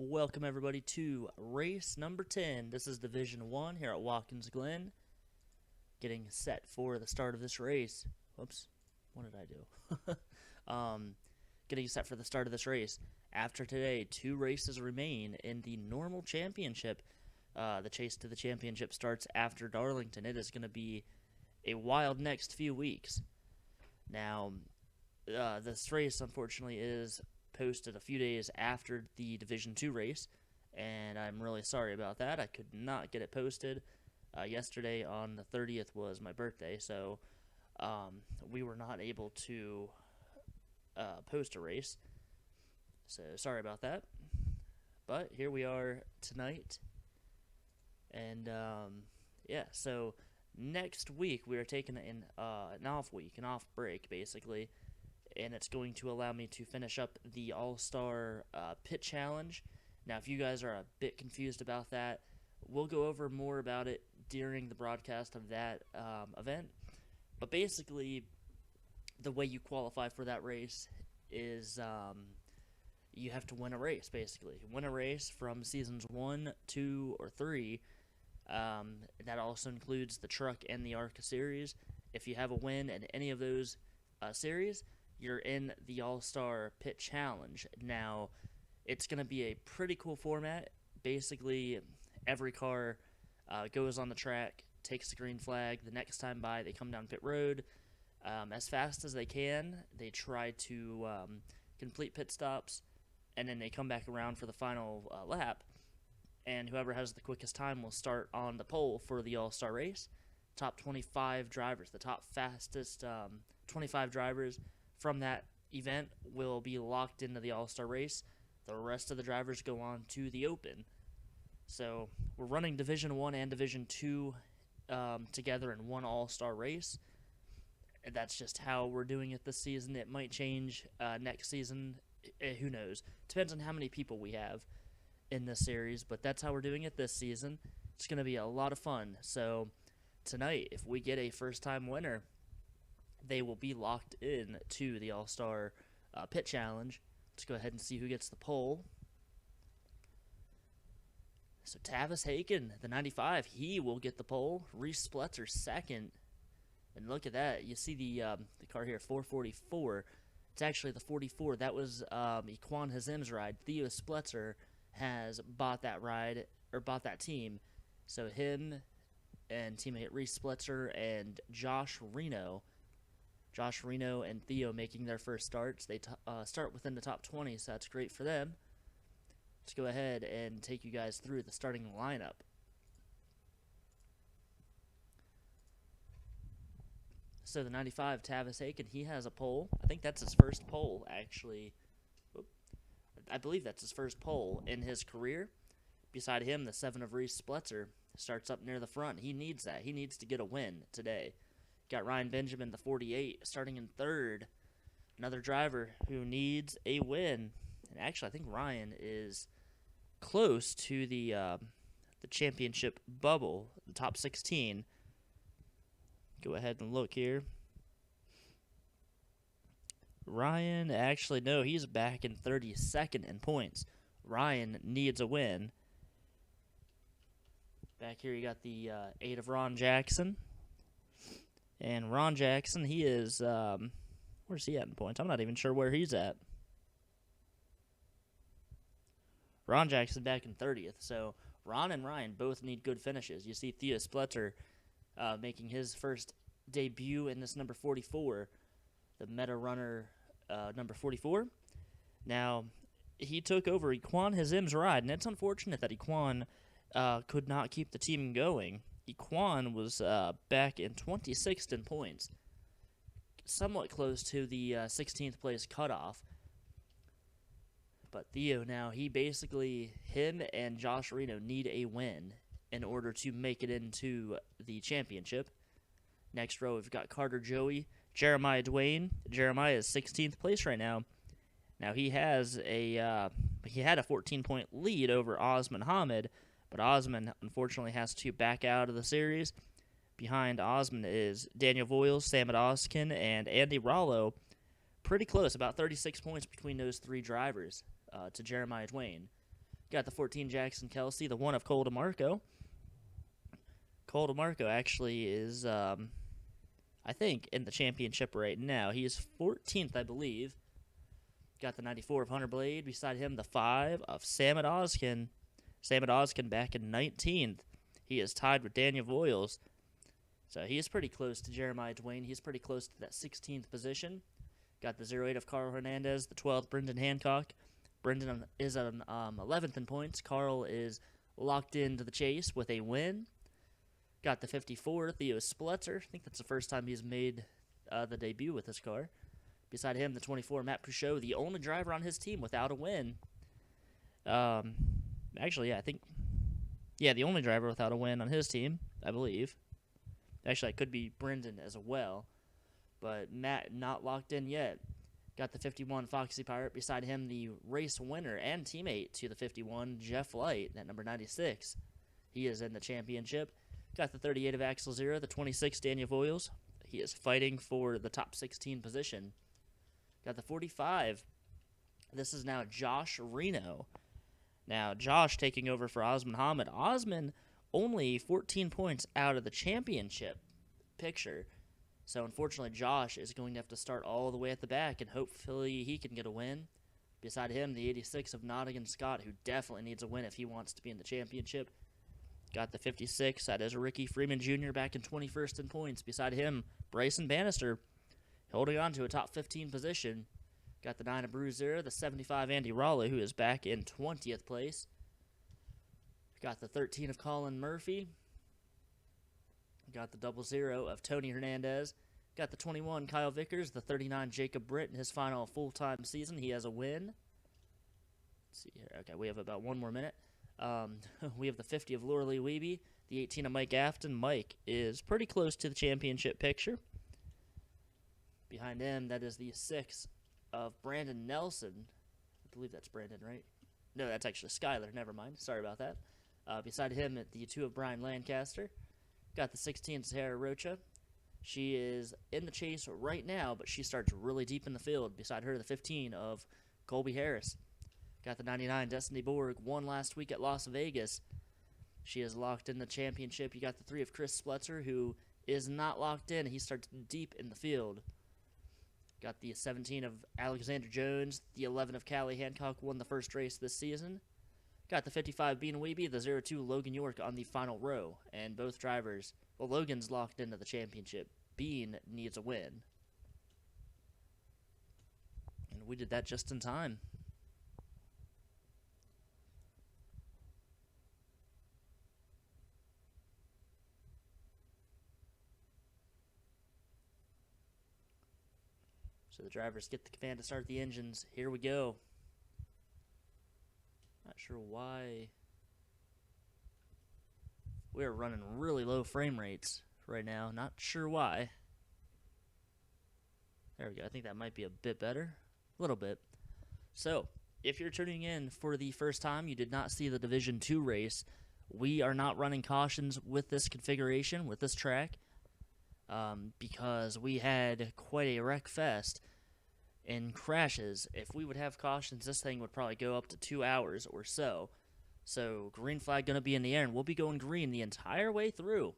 Welcome everybody to race number 10. This is Division 1 here at Watkins, Glen. Getting set for the start of this race. Whoops, what did I do? Getting set for the start of this race. After today, 2 races remain in the normal championship. The chase to the championship starts after Darlington. It is going to be a wild next few weeks. Now, this race, unfortunately, is posted a few days after the Division 2 race, and I'm really sorry about that. I could not get it posted. Yesterday on the 30th was my birthday, so we were not able to post a race. So sorry about that. But here we are tonight, and yeah, so next week we are taking an off week, an off break, basically. And it's going to allow me to finish up the All-Star Pit Challenge. Now, if you guys are a bit confused about that, we'll go over more about it during the broadcast of that event. But basically, the way you qualify for that race is you have to win a race, basically. Win a race from Seasons 1, 2, or 3. That also includes the Truck and the ARCA series. If you have a win in any of those series, you're in the All-Star Pit Challenge. Now, it's going to be a pretty cool format. Basically, every car goes on the track, takes the green flag. The next time by, they come down pit road as fast as they can. They try to complete pit stops, and then they come back around for the final lap. And whoever has the quickest time will start on the pole for the All-Star race. Top 25 drivers, the top fastest 25 drivers from that event will be locked into the All-Star race. The rest of the drivers go on to the Open. So we're running Division 1 and Division 2 together in one All-Star race. And that's just how we're doing it this season. It might change next season. Who knows? Depends on how many people we have in this series. But that's how we're doing it this season. It's going to be a lot of fun. So tonight, if we get a first-time winner, they will be locked in to the All-Star Pit Challenge. Let's go ahead and see who gets the pole. So Tavis Haken, the 95, he will get the pole. Reese Spletzer second. And look at that. You see the car here, 444. It's actually the 44. That was Equan Hazim's ride. Theo Spletzer has bought that ride, or bought that team. So him and teammate Reese Spletzer and Josh Reno and Theo making their first starts. They start within the top 20, so that's great for them. Let's go ahead and take you guys through the starting lineup. So the 95, Tavis Aiken, he has a pole. I think that's his first pole, actually. I believe that's his first pole in his career. Beside him, the 7 of Reese Spletzer starts up near the front. He needs that. He needs to get a win today. Got Ryan Benjamin, the 48, starting in third. Another driver who needs a win. And actually, I think Ryan is close to the championship bubble, the top 16. Go ahead and look here. Ryan, actually, no, he's back in 32nd in points. Ryan needs a win. Back here, you got the 8 of Ron Jackson. And Ron Jackson, he is, where's he at in points? I'm not even sure where he's at. Ron Jackson back in 30th. So Ron and Ryan both need good finishes. You see Theo Spletzer making his first debut in this number 44, the Meta Runner number 44. Now, he took over Equan Hazim's ride, and it's unfortunate that Equan could not keep the team going. Equan was back in 26th in points, somewhat close to the 16th place cutoff. But Theo now, him and Josh Reno need a win in order to make it into the championship. Next row, we've got Carter Joey, Jeremiah Dwayne. Jeremiah is 16th place right now. Now he had a 14-point lead over Osman Hamid, but Osman, unfortunately, has to back out of the series. Behind Osman is Daniel Voiles, Samad Oskin, and Andy Rollo. Pretty close, about 36 points between those 3 drivers to Jeremiah Dwayne. Got the 14 Jackson Kelsey, the 1 of Cole DeMarco. Cole DeMarco actually is, I think, in the championship right now. He is 14th, I believe. Got the 94 of Hunter Blade. Beside him, the 5 of Samad Ozkin. Samad Ozkin back in 19th. He is tied with Daniel Voiles. So he is pretty close to Jeremiah Dwayne. He's pretty close to that 16th position. Got the 08 of Carl Hernandez, the 12th, Brendan Hancock. Brendan is on 11th in points. Carl is locked into the chase with a win. Got the 54, Theo Splutzer. I think that's the first time he's made the debut with this car. Beside him, the 24, Matt Pouchot, the only driver on his team without a win. Actually, yeah, I think, yeah, the only driver without a win on his team, I believe. Actually, it could be Brendan as well, but Matt not locked in yet. Got the 51 Foxy Pirate. Beside him, the race winner and teammate to the 51, Jeff Light, at number 96. He is in the championship. Got the 38 of Axel Zero, the 26 Daniel Voiles. He is fighting for the top 16 position. Got the 45. This is now Josh Reno. Now, Josh taking over for Osman Hamid. Osman only 14 points out of the championship picture. So, unfortunately, Josh is going to have to start all the way at the back, and hopefully he can get a win. Beside him, the 86 of Nottingham Scott, who definitely needs a win if he wants to be in the championship. Got the 56. That is Ricky Freeman Jr. back in 21st in points. Beside him, Bryson Bannister holding on to a top 15 position. Got the 9 of Bruiser, the 75 Andy Raleigh, who is back in 20th place. Got the 13 of Colin Murphy. Got the 00 of Tony Hernandez. Got the 21 Kyle Vickers, the 39 Jacob Britt in his final full-time season. He has a win. Let's see here. Okay, we have about one more minute. We have the 50 of Laura Lee Wiebe, the 18 of Mike Afton. Mike is pretty close to the championship picture. Behind him, that is the 6 of Brandon Nelson. I believe that's Brandon, right? No, that's actually Skyler. Never mind. Sorry about that. Beside him, the 2 of Brian Lancaster. Got the 16 Sahara Rocha. She is in the chase right now, but she starts really deep in the field. Beside her, the 15 of Colby Harris. Got the 99 Destiny Borg, won last week at Las Vegas. She is locked in the championship. You got the 3 of Chris Splutzer, who is not locked in. He starts deep in the field. Got the 17 of Alexander Jones. The 11 of Callie Hancock won the first race this season. Got the 55 Bean Weeby, the 02 Logan York on the final row. And both drivers, well, Logan's locked into the championship. Bean needs a win. And we did that just in time. So the drivers get the command to start the engines. Here we go. Not sure why we're running really low frame rates right now. Not sure why. There we go. I think that might be a bit better. A little bit. So, if you're tuning in for the first time, you did not see the Division 2 race. We are not running cautions with this configuration, with this track, because we had quite a wreck fest in crashes. If we would have cautions, this thing would probably go up to 2 hours or so. So, green flag going to be in the air, and we'll be going green the entire way through.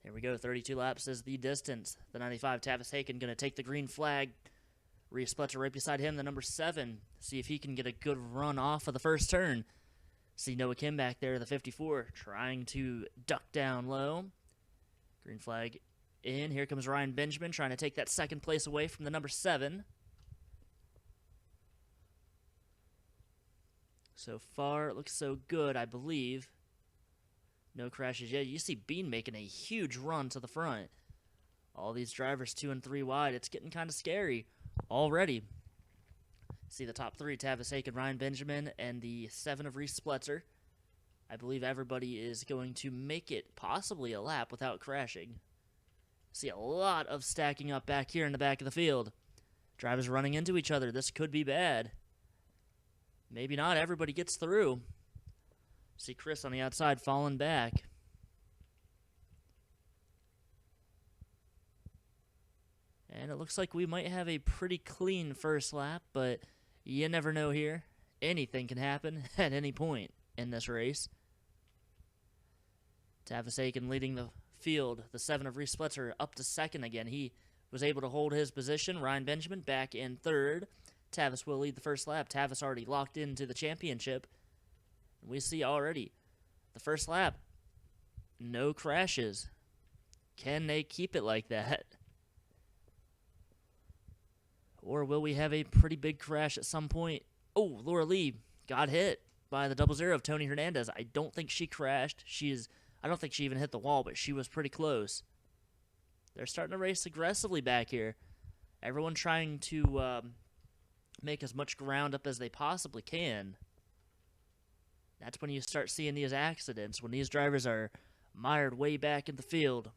Here we go, 32 laps is the distance. The 95 Tavis Haken going to take the green flag. Rhea Splutzer right beside him, the number 7. See if he can get a good run off of the first turn. See Noah Kim back there, the 54, trying to duck down low. Green flag in. Here comes Ryan Benjamin trying to take that second place away from the number 7. So far, it looks so good, I believe. No crashes yet. You see Bean making a huge run to the front. All these drivers 2 and 3 wide. It's getting kind of scary already. See the top 3, Tavis Haken, Ryan Benjamin, and the 7 of Reese Splutzer. I believe everybody is going to make it possibly a lap without crashing. See a lot of stacking up back here in the back of the field. Drivers running into each other. This could be bad. Maybe not. Everybody gets through. See Chris on the outside falling back. And it looks like we might have a pretty clean first lap, but you never know here. Anything can happen at any point in this race. Tavis Aiken leading the field. The 7 of Reese Splitzer up to second again. He was able to hold his position. Ryan Benjamin back in third. Tavis will lead the first lap. Tavis already locked into the championship. We see already the first lap. No crashes. Can they keep it like that? Or will we have a pretty big crash at some point? Oh, Laura Lee got hit by the 00 of Tony Hernandez. I don't think she crashed. I don't think she even hit the wall, but she was pretty close. They're starting to race aggressively back here. Everyone trying to make as much ground up as they possibly can. That's when you start seeing these accidents, when these drivers are mired way back in the field.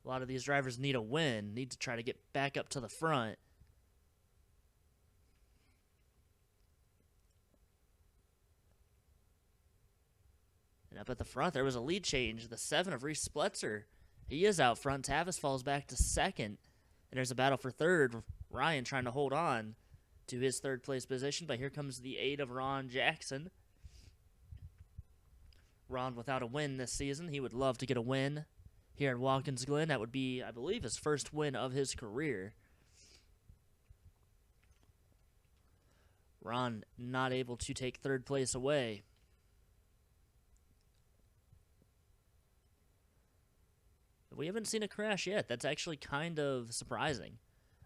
A lot of these drivers need a win, need to try to get back up to the front. And up at the front, there was a lead change. The 7 of Reese Splitzer, he is out front. Tavis falls back to second. And there's a battle for third. Ryan trying to hold on to his third place position, but here comes the 8 of Ron Jackson. Ron without a win this season. He would love to get a win here at Watkins Glen. That would be, I believe, his first win of his career. Ron not able to take third place away. We haven't seen a crash yet. That's actually kind of surprising.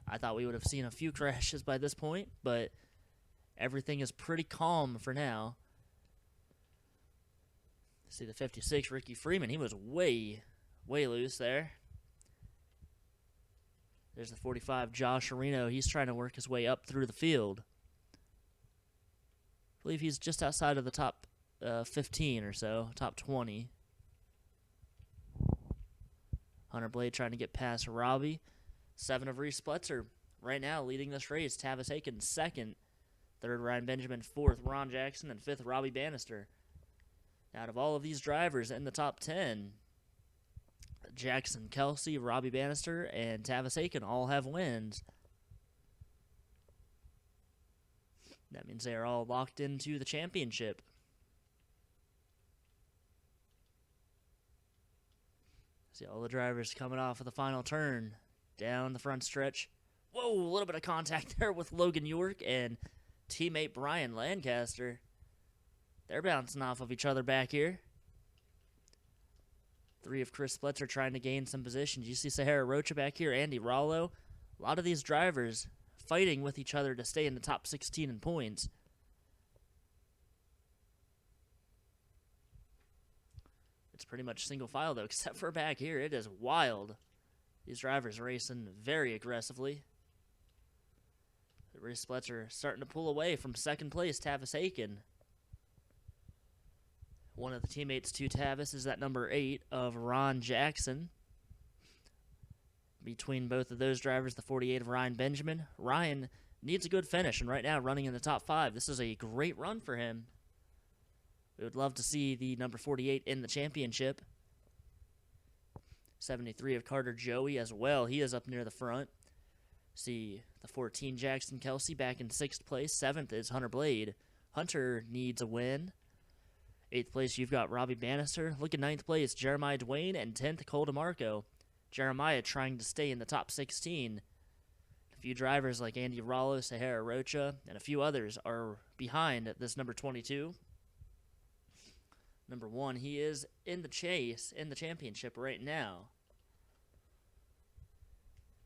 I thought we would have seen a few crashes by this point, but everything is pretty calm for now. See the 56, Ricky Freeman. He was way loose there. There's the 45, Josh Areno. He's trying to work his way up through the field. I believe he's just outside of the top 15 or so, top 20. Hunter Blade trying to get past Robbie. 7 of Reese Splitzer right now leading this race. Tavis Aiken second. Third, Ryan Benjamin. Fourth, Ron Jackson. And fifth, Robbie Bannister. Out of all of these drivers in the top 10, Jackson, Kelsey, Robbie Bannister, and Tavis Aiken all have wins. That means they are all locked into the championship. See all the drivers coming off of the final turn down the front stretch. Whoa, a little bit of contact there with Logan York and teammate Brian Lancaster. They're bouncing off of each other back here. 3 of Chris Splitzer trying to gain some positions. You see Sahara Rocha back here, Andy Rollo. A lot of these drivers fighting with each other to stay in the top 16 in points. It's pretty much single file, though, except for back here. It is wild. These drivers racing very aggressively. Reese Splitzer starting to pull away from second place, Tavis Aiken. One of the teammates to Tavis is that number 8 of Ron Jackson. Between both of those drivers, the 48 of Ryan Benjamin. Ryan needs a good finish, and right now running in the top 5. This is a great run for him. We would love to see the number 48 in the championship. 73 of Carter Joey as well. He is up near the front. See the 14 Jackson Kelsey back in 6th place. 7th is Hunter Blade. Hunter needs a win. 8th place, you've got Robbie Bannister. Look at 9th place, Jeremiah Dwayne, and 10th, Cole DeMarco. Jeremiah trying to stay in the top 16. A few drivers like Andy Rollo, Sahara Rocha, and a few others are behind this number 22. Number 1, he is in the chase, in the championship right now.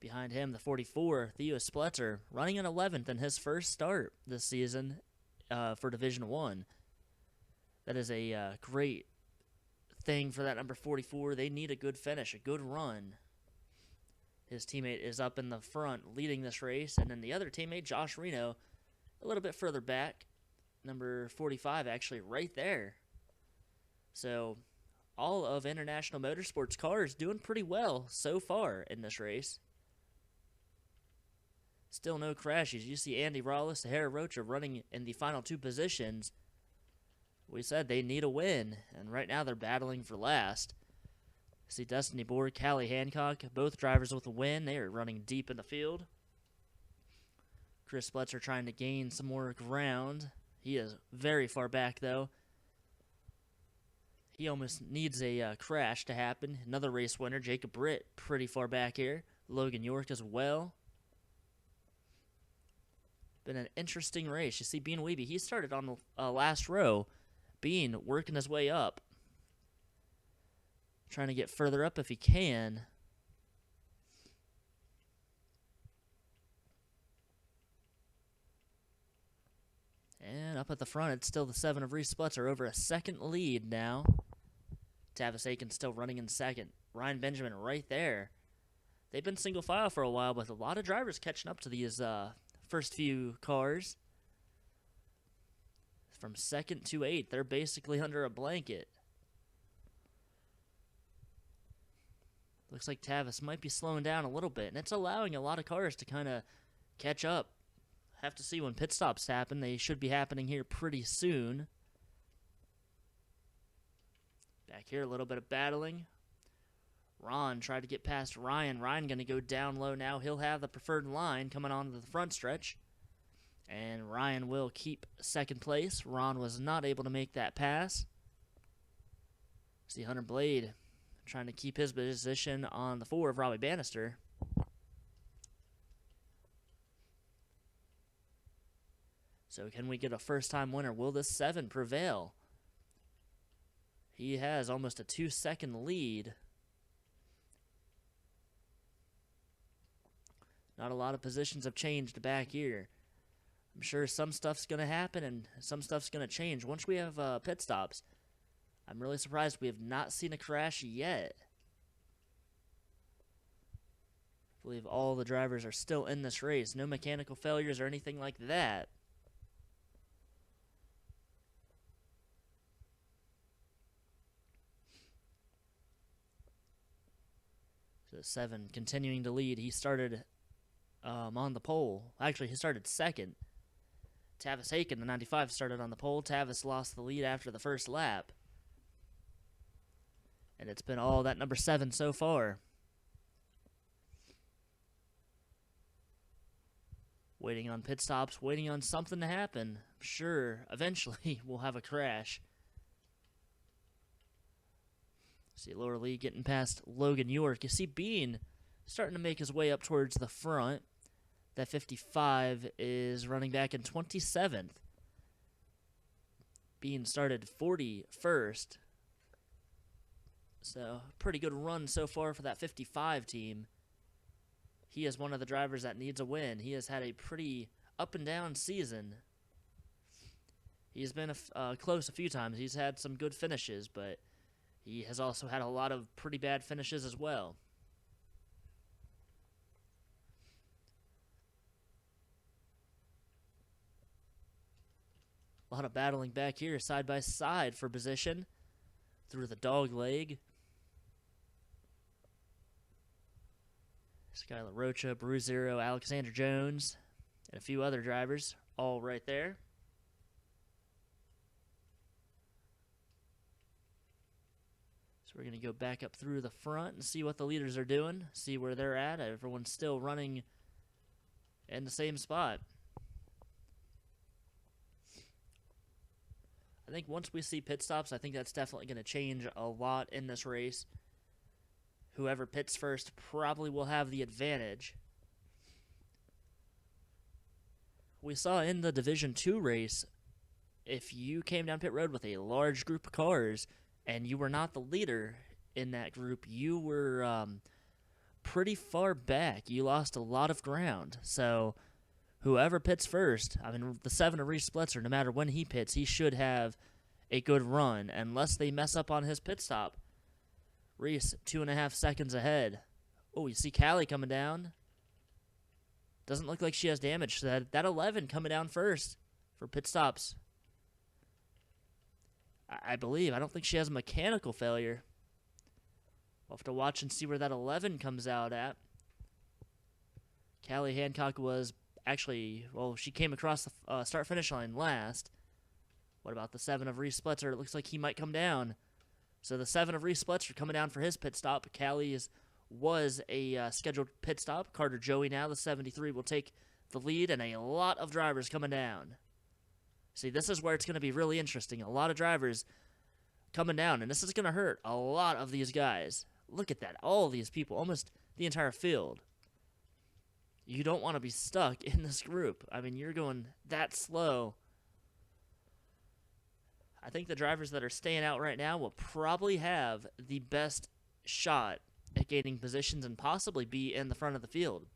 Behind him, the 44, Theo Splitzer, running in 11th in his first start this season for Division 1. That is a great thing for that number 44. They need a good finish, a good run. His teammate is up in the front leading this race, and then the other teammate, Josh Reno, a little bit further back. Number 45 actually right there. So all of International Motorsports cars doing pretty well so far in this race. Still no crashes. You see Andy Rollis, Sahara Rocha running in the final 2 positions. We said they need a win, and right now they're battling for last. See Destiny Board, Callie Hancock, both drivers with a win. They are running deep in the field. Chris Spletzer trying to gain some more ground. He is very far back, though. He almost needs a crash to happen. Another race winner, Jacob Britt, pretty far back here. Logan York as well. Been an interesting race. You see Bean Weeby, he started on the last row. Bean working his way up. Trying to get further up if he can. And up at the front, it's still the 7 of Reese Spletzer over a second lead now. Tavis Aiken still running in second. Ryan Benjamin right there. They've been single file for a while, with a lot of drivers catching up to these first few cars. From second to 8th, they're basically under a blanket. Looks like Tavis might be slowing down a little bit, and it's allowing a lot of cars to kind of catch up. Have to see when pit stops happen. They should be happening here pretty soon. Back here, a little bit of battling. Ron tried to get past Ryan. Ryan going to go down low now. He'll have the preferred line coming onto the front stretch. And Ryan will keep second place. Ron was not able to make that pass. See Hunter Blade trying to keep his position on the 4 of Robbie Bannister. So can we get a first-time winner? Will this 7 prevail? He has almost a 2-second lead. Not a lot of positions have changed back here. I'm sure some stuff's going to happen and some stuff's going to change. Once we have pit stops, I'm really surprised we have not seen a crash yet. I believe all the drivers are still in this race. No mechanical failures or anything like that. So 7 continuing to lead. He started on the pole. Actually, he started second. Tavis Aiken, the 95, started on the pole. Tavis lost the lead after the first lap. And it's been all that number 7 so far. Waiting on pit stops, waiting on something to happen. I'm sure eventually we'll have a crash. See Laura Lee getting past Logan York. You see Bean starting to make his way up towards the front. That 55 is running back in 27th. Bean started 41st. So, pretty good run so far for that 55 team. He is one of the drivers that needs a win. He has had a pretty up and down season. He's been close a few times. He's had some good finishes, but he has also had a lot of pretty bad finishes as well. A lot of battling back here, side by side for position. Through the dog leg. Skylar Rocha, Bruzero, Alexander Jones, and a few other drivers, all right there. So we're going to go back up through the front and see what the leaders are doing, see where they're at. Everyone's still running in the same spot. I think once we see pit stops, I think that's definitely going to change a lot in this race. Whoever pits first probably will have the advantage. We saw in the Division 2 race, if you came down pit road with a large group of cars and you were not the leader in that group, you were pretty far back. You lost a lot of ground. So whoever pits first, I mean, the 7 of Reese Spletzer, no matter when he pits, he should have a good run, unless they mess up on his pit stop. Reese, 2.5 seconds ahead. Oh, you see Callie coming down. Doesn't look like she has damage. So that 11 coming down first for pit stops. I believe. I don't think she has a mechanical failure. We'll have to watch and see where that 11 comes out at. Callie Hancock was actually, well, she came across the start-finish line last. What about the 7 of Reese Spletzer? It looks like he might come down. So the 7 of Reese Spletzer coming down for his pit stop. Callie was a scheduled pit stop. Carter Joey now, the 73, will take the lead, and a lot of drivers coming down. See, this is where it's going to be really interesting. A lot of drivers coming down, and this is going to hurt a lot of these guys. Look at that. All these people, almost the entire field. You don't want to be stuck in this group. I mean, you're going that slow. I think the drivers that are staying out right now will probably have the best shot at gaining positions and possibly be in the front of the field.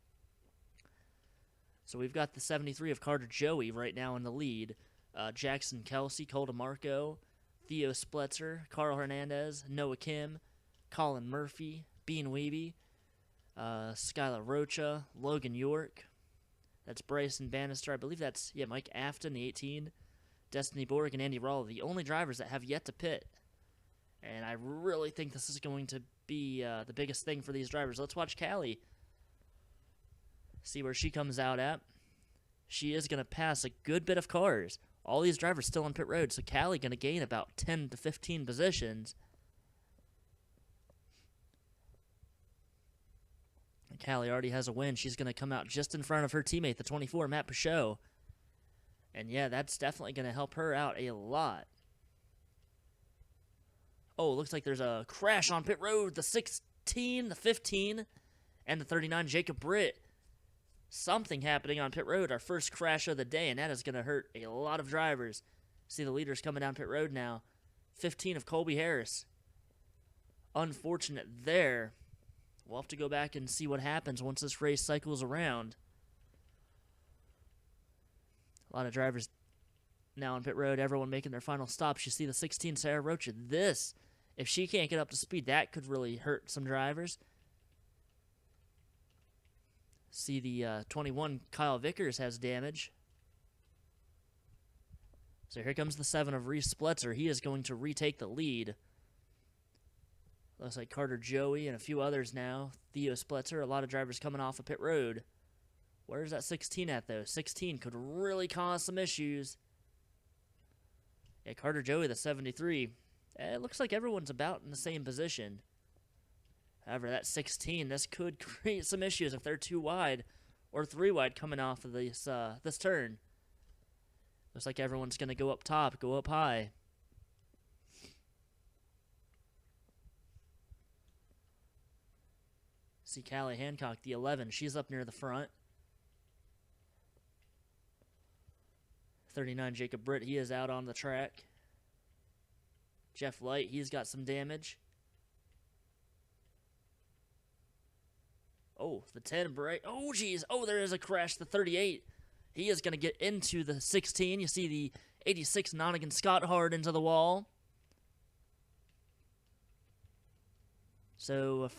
So we've got the 73 of Carter Joey right now in the lead. Jackson Kelsey, Cole DeMarco, Theo Spletzer, Carl Hernandez, Noah Kim, Colin Murphy, Bean Weeby, Skylar Rocha, Logan York. That's Bryson Bannister. I believe that's, Mike Afton, the 18. Destiny Borg and Andy Rawley, the only drivers that have yet to pit. And I really think this is going to be the biggest thing for these drivers. Let's watch Callie. See where she comes out at. She is going to pass a good bit of cars. All these drivers still on pit road, so Callie going to gain about 10 to 15 positions. And Callie already has a win. She's going to come out just in front of her teammate, the 24, Matt Pichot. And yeah, that's definitely going to help her out a lot. Oh, looks like there's a crash on pit road. The 16, the 15, and the 39, Jacob Britt. Something happening on pit road. Our first crash of the day, and that is going to hurt a lot of drivers. See the leaders coming down pit road now. 15 of Colby Harris. Unfortunate there. We'll have to go back and see what happens once this race cycles around. A lot of drivers now on pit road, everyone making their final stops. You see the 16, Sarah Rocha. This, if she can't get up to speed, that could really hurt some drivers. See the 21, Kyle Vickers, has damage. So here comes the 7 of Reese Spletzer. He is going to retake the lead. Looks like Carter Joey and a few others now. Theo Spletzer, a lot of drivers coming off of pit road. Where's that 16 at, though? 16 could really cause some issues. Yeah, Carter Joey, the 73. It looks like everyone's about in the same position. However, that 16, this could create some issues if they're 2 wide or 3 wide coming off of this turn. Looks like everyone's going to go up top, go up high. See Callie Hancock, the 11. She's up near the front. 39, Jacob Britt, he is out on the track. Jeff Light, he's got some damage. Oh, the 10, Bright. Oh, geez. Oh, there is a crash. The 38, he is going to get into the 16. You see the 86, Nonigan Scott hard into the wall. So,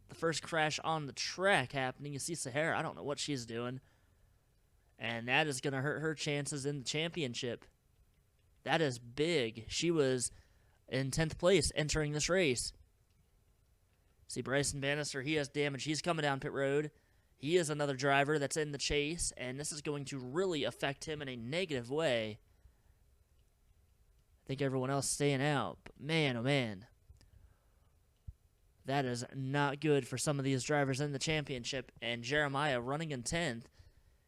the first crash on the track happening. You see Sahara. I don't know what she's doing. And that is going to hurt her chances in the championship. That is big. She was in 10th place entering this race. See Bryson Bannister, he has damage. He's coming down pit road. He is another driver that's in the chase, and this is going to really affect him in a negative way. I think everyone else staying out. But man, oh man. That is not good for some of these drivers in the championship. And Jeremiah running in 10th.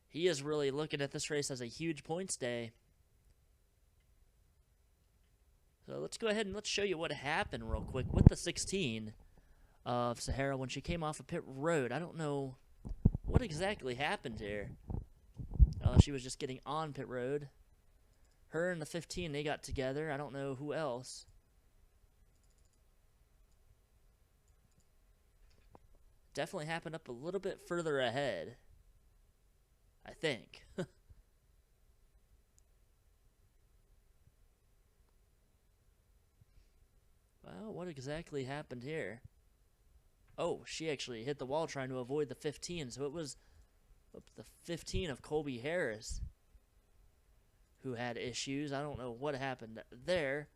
He is really looking at this race as a huge points day. So let's go ahead and let's show you what happened real quick with the 16 of Sahara when she came off of pit road. I don't know what exactly happened here. She was just getting on pit road. Her and the 15, they got together. I don't know who else. Definitely happened up a little bit further ahead, I think. Well, what exactly happened here? Oh, she actually hit the wall trying to avoid the 15, so it was the 15 of Colby Harris who had issues. I don't know what happened there.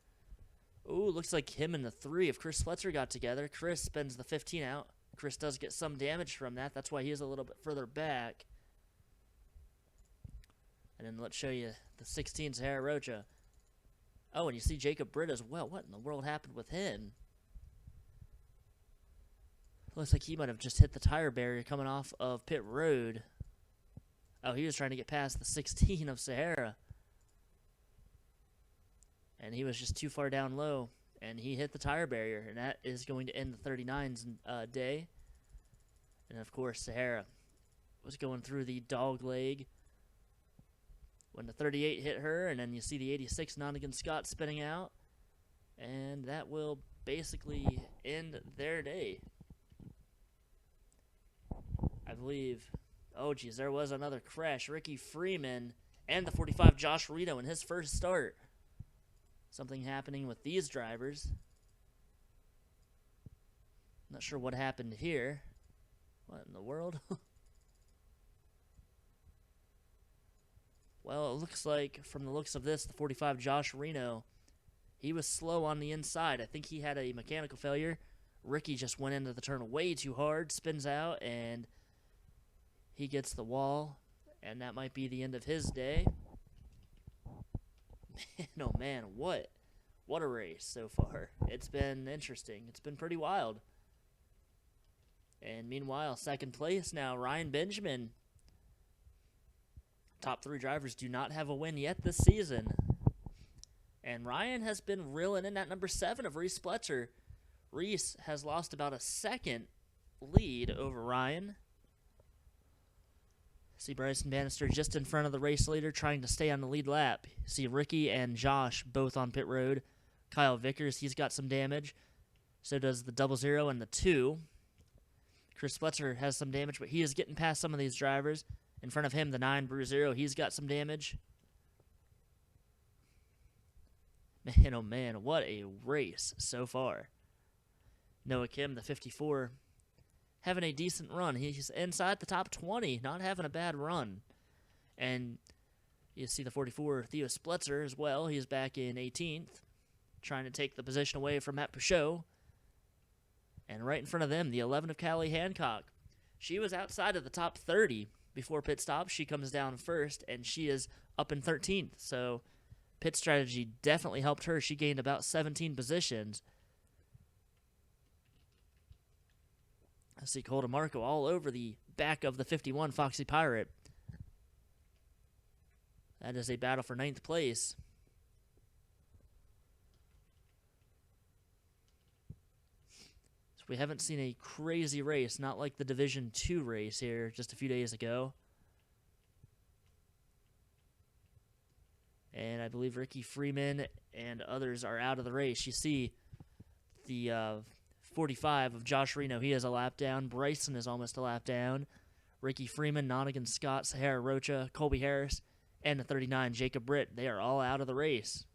Ooh, looks like him and the 3 of Chris Spletzer got together. Chris spins the 15 out. Chris does get some damage from that. That's why he is a little bit further back. And then let's show you the 16 Sahara Rocha. Oh, and you see Jacob Britt as well. What in the world happened with him? Looks like he might have just hit the tire barrier coming off of pit road. Oh, he was trying to get past the 16 of Sahara. And he was just too far down low. And he hit the tire barrier. And that is going to end the 39's day. And, of course, Sahara was going through the dog leg when the 38 hit her. And then you see the 86 Nonigan Scott spinning out. And that will basically end their day. I believe, oh geez, there was another crash. Ricky Freeman and the 45 Josh Rito in his first start. Something happening with these drivers. Not sure what happened here. What in the world? Well, it looks like, from the looks of this, the 45 Josh Reno, he was slow on the inside. I think he had a mechanical failure. Ricky just went into the turn way too hard, spins out, and he gets the wall, and that might be the end of his day. Man, oh man, what a race so far. It's been interesting. It's been pretty wild. And meanwhile, second place now, Ryan Benjamin. Top three drivers do not have a win yet this season. And Ryan has been reeling in that number 7 of Reese Pletcher. Reese has lost about a second lead over Ryan. See Bryson Bannister just in front of the race leader trying to stay on the lead lap. See Ricky and Josh both on pit road. Kyle Vickers, he's got some damage. So does the 00 and the 2. Chris Pletcher has some damage, but he is getting past some of these drivers. In front of him, the 9 Brew 0, he's got some damage. Man, oh man, what a race so far. Noah Kim, the 54, having a decent run. He's inside the top 20, not having a bad run. And you see the 44, Theo Splitzer as well. He's back in 18th, trying to take the position away from Matt Peugeot. And right in front of them, the 11 of Callie Hancock. She was outside of the top 30 before pit stop. She comes down first, and she is up in 13th. So pit strategy definitely helped her. She gained about 17 positions. I see Cole DeMarco all over the back of the 51 Foxy Pirate. That is a battle for 9th place. So we haven't seen a crazy race, not like the Division 2 race here just a few days ago. And I believe Ricky Freeman and others are out of the race. You see the 45 of Josh Reno, he has a lap down. Bryson is almost a lap down. Ricky Freeman, Nonigan Scott, Sahara Rocha, Colby Harris, and the 39, Jacob Britt. They are all out of the race.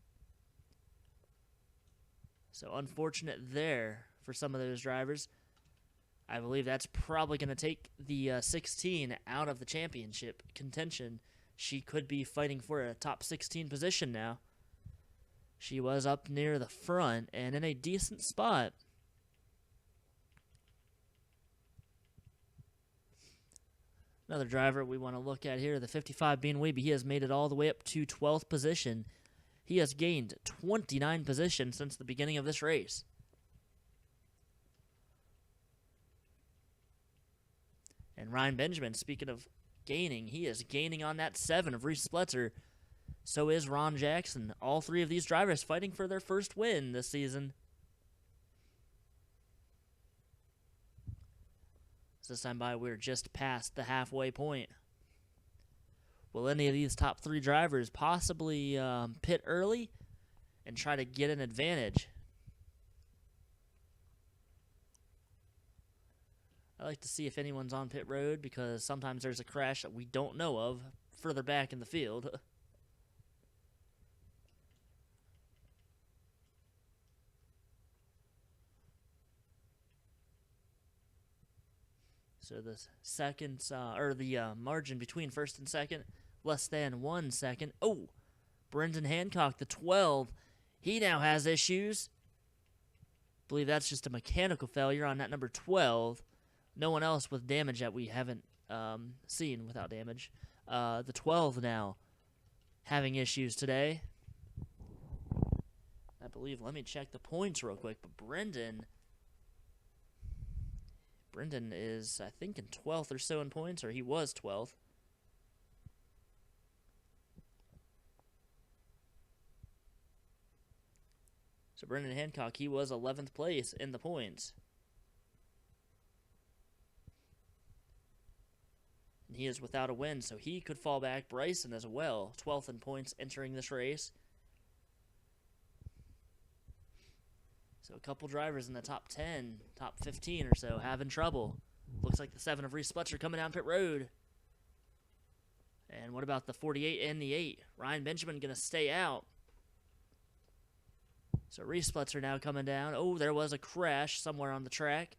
So unfortunate there for some of those drivers. I believe that's probably going to take the 16 out of the championship contention. She could be fighting for a top 16 position now. She was up near the front and in a decent spot. Another driver we want to look at here, the 55 Bean Weeby. He has made it all the way up to 12th position. He has gained 29 positions since the beginning of this race. And Ryan Benjamin, speaking of gaining, he is gaining on that 7 of Reese Spletzer. So is Ron Jackson. All three of these drivers fighting for their first win this season. This time by, we're just past the halfway point. Will any of these top 3 drivers possibly pit early and try to get an advantage? I like to see if anyone's on pit road, because sometimes there's a crash that we don't know of further back in the field. So the seconds, or the margin between first and second, less than 1 second. Oh, Brendan Hancock, the 12, he now has issues. I believe that's just a mechanical failure on that number 12. No one else with damage that we haven't seen without damage. The 12 now having issues today. I believe, let me check the points real quick, but Brendan Brendan is, I think, in 12th or so in points, or he was 12th. So Brendan Hancock, he was 11th place in the points. And he is without a win, so he could fall back. Bryson as well, 12th in points entering this race. So a couple drivers in the top 10, top 15 or so having trouble. Looks like the 7 of Reese Spletzer coming down pit road. And what about the 48 and the 8? Ryan Benjamin going to stay out. So Reese Spletzer now coming down. Oh, there was a crash somewhere on the track.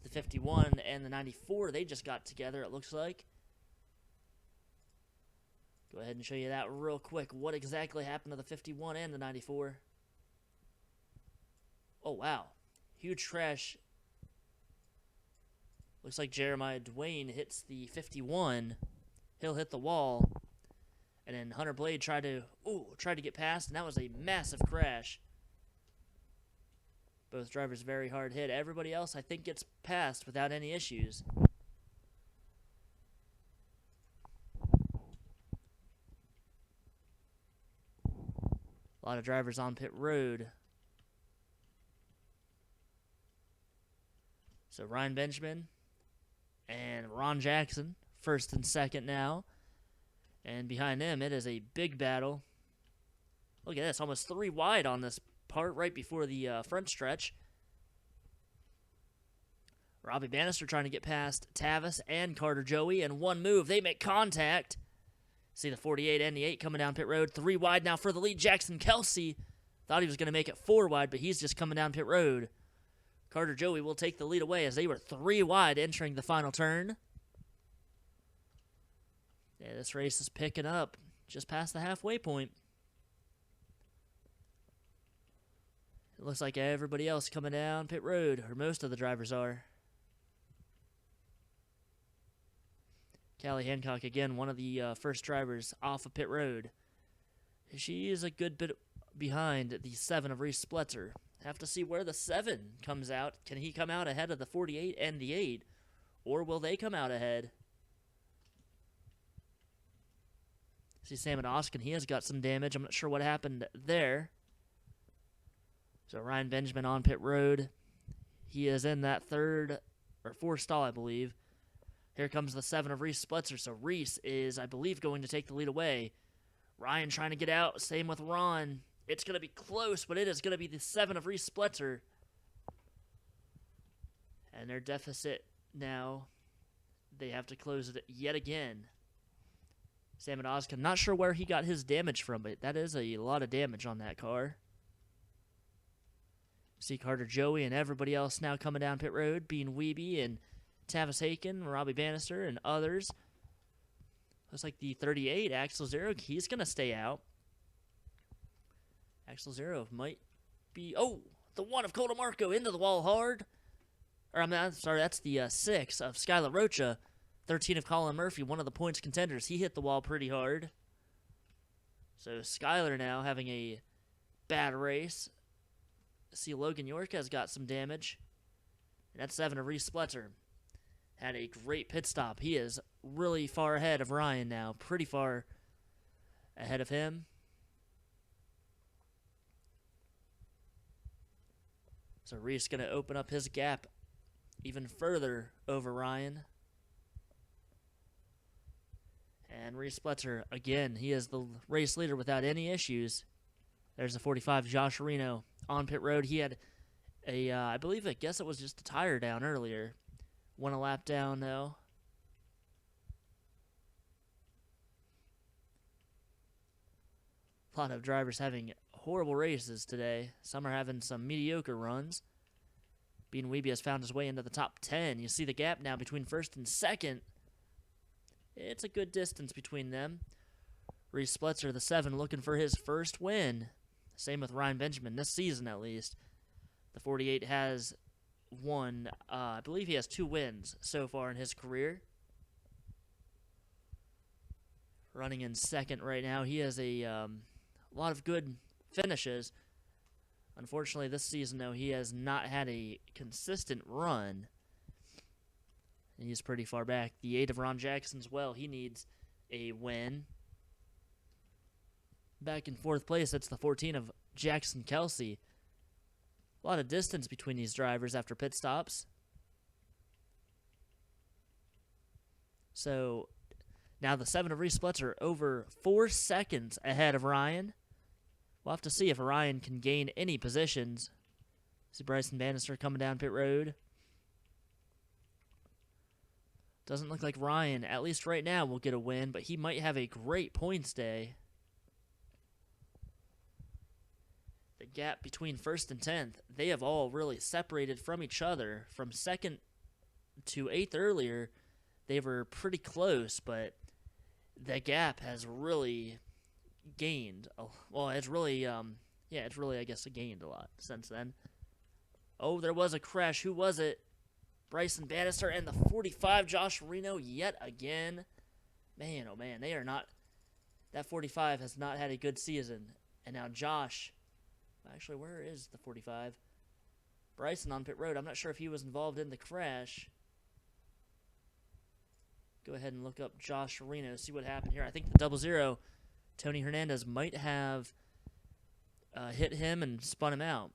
The 51 and the 94, they just got together, it looks like. Go ahead and show you that real quick. What exactly happened to the 51 and the 94? Oh, wow. Huge crash. Looks like Jeremiah Dwayne hits the 51. He'll hit the wall. And then Hunter Blade tried to get past, and that was a massive crash. Both drivers very hard hit. Everybody else, I think, gets past without any issues. A lot of drivers on pit road. So Ryan Benjamin and Ron Jackson, first and second now. And behind them, it is a big battle. Look at this, almost 3 wide on this part right before the front stretch. Robbie Bannister trying to get past Tavis and Carter Joey. And one move, they make contact. See the 48 and the 8 coming down pit road. 3 wide now for the lead. Jackson Kelsey thought he was going to make it 4 wide, but he's just coming down pit road. Carter Joey will take the lead away as they were 3 wide entering the final turn. Yeah, this race is picking up just past the halfway point. It looks like everybody else coming down pit road, or most of the drivers are. Callie Hancock, again, one of the first drivers off of pit road. She is a good bit behind the 7 of Reese Spletzer. Have to see where the 7 comes out. Can he come out ahead of the 48 and the 8? Or will they come out ahead? See Sam and Oskin, he has got some damage. I'm not sure what happened there. So Ryan Benjamin on pit road. He is in that 3rd or 4th stall, I believe. Here comes the 7 of Reese Spletzer. So Reese is, I believe, going to take the lead away. Ryan trying to get out. Same with Ron. It's going to be close, but it is going to be the 7 of Reese Spletzer. And their deficit now, they have to close it yet again. Sam and Oskin, not sure where he got his damage from, but that is a lot of damage on that car. See Carter Joey and everybody else now coming down pit road, Bean Weeby and Tavis Haken, Robbie Bannister, and others. Looks like the 38, Axel Zero, he's going to stay out. Axel Zero might be... Oh, the 1 of Cole DeMarco into the wall hard. Or, I'm sorry, that's the 6 of Skylar Rocha. 13 of Colin Murphy, one of the points contenders. He hit the wall pretty hard. So Skylar now having a bad race. See Logan York has got some damage. And that's 7 of Reese Spletzer. Had a great pit stop. He is really far ahead of Ryan now. Pretty far ahead of him. So Reese going to open up his gap even further over Ryan. And Reese Spletzer, again, he is the race leader without any issues. There's the 45, Josh Reno, on pit road. He had a, I guess it was just a tire down earlier. Went a lap down, though. A lot of drivers having horrible races today. Some are having some mediocre runs. Bean Weeby has found his way into the top 10. You see the gap now between 1st and 2nd. It's a good distance between them. Reese Spletzer, the 7, looking for his first win. Same with Ryan Benjamin, this season at least. The 48 has won, I believe he has 2 wins so far in his career. Running in 2nd right now. He has a lot of good finishes. Unfortunately, this season, though, he has not had a consistent run. He's pretty far back. The 8 of Ron Jackson as well. He needs a win. Back in 4th place, that's the 14 of Jackson Kelsey. A lot of distance between these drivers after pit stops. So now the 7 of Reese Spletzer over 4 seconds ahead of Ryan. We'll have to see if Ryan can gain any positions. See Bryson Bannister coming down pit road. Doesn't look like Ryan, at least right now, will get a win, but he might have a great points day. The gap between 1st and 10th, they have all really separated from each other. From 2nd to 8th earlier, they were pretty close, but the gap has really gained. Well, it's really, I guess, gained a lot since then. Oh, there was a crash. Who was it? Bryson Bannister and the 45, Josh Reno, yet again. Man, oh man, they are not. That 45 has not had a good season. And now Josh. Actually, where is the 45? Bryson on pit road. I'm not sure if he was involved in the crash. Go ahead and look up Josh Reno, see what happened here. I think the 00, Tony Hernandez, might have hit him and spun him out.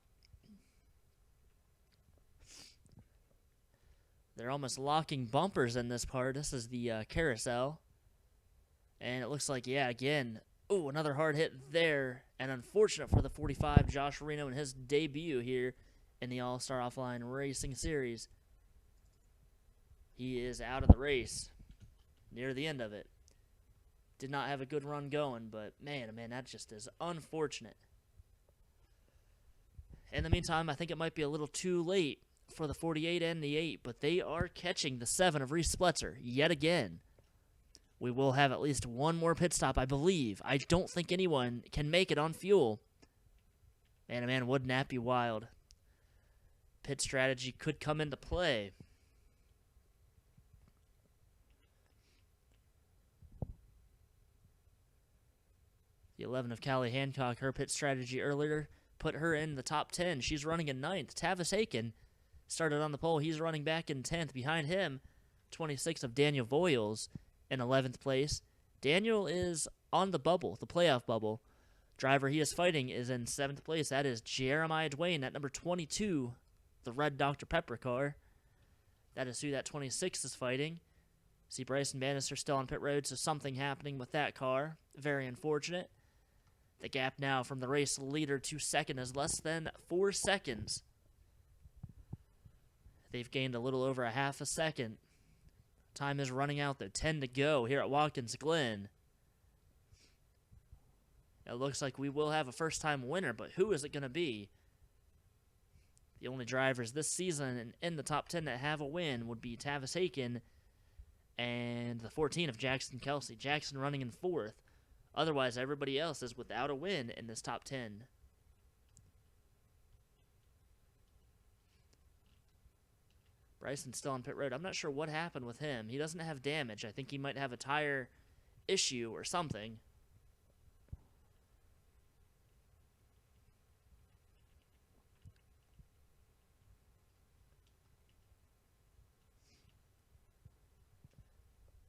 They're almost locking bumpers in this part. This is the carousel. And it looks like, yeah, again, oh, another hard hit there. And unfortunate for the 45, Josh Reno, in his debut here in the All-Star Offline Racing Series. He is out of the race near the end of it. Did not have a good run going, but man, oh man, that just is unfortunate. In the meantime, I think it might be a little too late for the 48 and the 8, but they are catching the 7 of Reese Spletzer yet again. We will have at least one more pit stop, I believe. I don't think anyone can make it on fuel. Man, oh man, wouldn't that be wild? Pit strategy could come into play. The 11 of Callie Hancock, her pit strategy earlier put her in the top 10. She's running in 9th. Tavis Aiken started on the pole. He's running back in 10th. Behind him, 26 of Daniel Voiles in 11th place. Daniel is on the bubble, the playoff bubble. Driver he is fighting is in 7th place. That is Jeremiah Dwayne at number 22, the red Dr. Pepper car. That is who that 26 is fighting. See Bryson Bannister still on pit road, so something happening with that car. Very unfortunate. The gap now from the race leader to second is less than 4 seconds. They've gained a little over a half a second. Time is running out, though. 10 to go here at Watkins Glen. It looks like we will have a first-time winner, but who is it going to be? The only drivers this season in the top 10 that have a win would be Tavis Aiken and the 14 of Jackson Kelsey. Jackson running in 4th. Otherwise, everybody else is without a win in this top 10. Bryson's still on pit road. I'm not sure what happened with him. He doesn't have damage. I think he might have a tire issue or something.